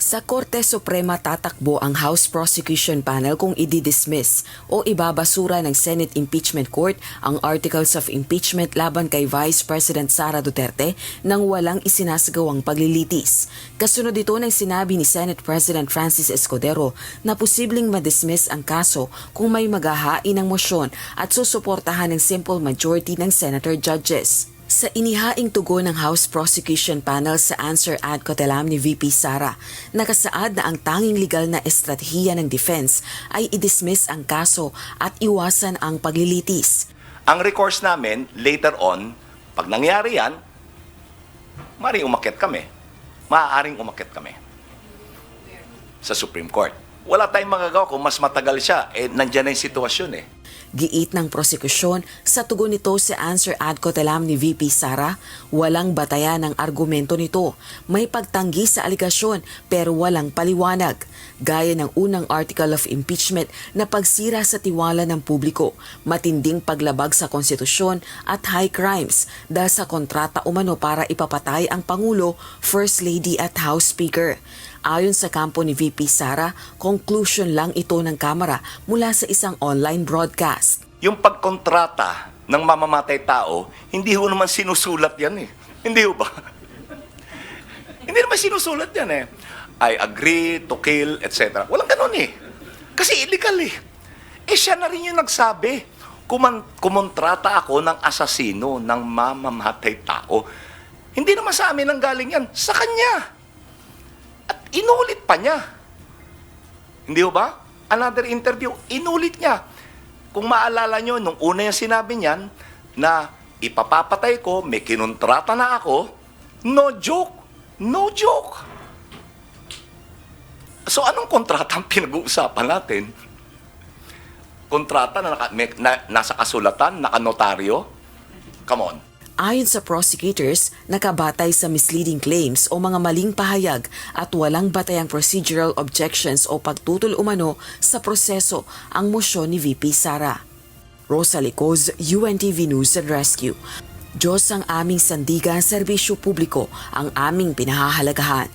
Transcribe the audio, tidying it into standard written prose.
Sa Korte Suprema tatakbo ang House Prosecution Panel kung i-dismiss o ibabasura ng Senate Impeachment Court ang Articles of Impeachment laban kay Vice President Sara Duterte nang walang isinasagawang paglilitis. Kasunod ito ng sinabi ni Senate President Francis Escudero na posibleng ma-dismiss ang kaso kung may maghahain ng mosyon at susuportahan ng simple majority ng senator judges. Sa inihaing tugon ng House Prosecution Panel sa answer ad cotellam ni VP Sara, nakasaad na ang tanging legal na estratehiya ng defense ay i-dismiss ang kaso at iwasan ang paglilitis. Ang recourse namin, later on, pag nangyari yan, maaaring umakyat kami sa Supreme Court. Wala tayong magagawa kung mas matagal siya, nandyan na yung sitwasyon Giit ng prosekusyon sa tugon nito sa answer ad cotellam ni VP Sara, walang batayan ng argumento nito. May pagtanggi sa aligasyon pero walang paliwanag. Gaya ng unang article of impeachment na pagsira sa tiwala ng publiko, matinding paglabag sa konstitusyon at high crimes dahil sa kontrata umano para ipapatay ang Pangulo, First Lady at House Speaker. Ayon sa kampo ni VP Sara, conclusion lang ito ng Kamara mula sa isang online broadcast. Yung pagkontrata ng mamamatay tao, hindi ho naman sinusulat yan Hindi ho ba? Hindi naman sinusulat yan I agree to kill, etc. Walang ganun Kasi illegal siya na rin yung nagsabi. Kumontrata ako ng asasino, ng mamamatay tao. Hindi naman sa amin ang galing yan, sa kanya. At inulit pa niya. Hindi ba? Another interview, inulit niya. Kung maalala nyo, nung una yung sinabi niyan na ipapapatay ko, may kinontrata na ako, no joke. No joke. So anong kontrata ang pinag-uusapan natin? Kontrata na nasa kasulatan, nakanotaryo? Come on. Ayon sa prosecutors, nakabatay sa misleading claims o mga maling pahayag at walang batayang procedural objections o pagtutol umano sa proseso ang mosyon ni VP Sara. Rosa Licoz, UNTV News and Rescue. Diyos ang aming sandigan, serbisyo publiko ang aming pinahahalagahan.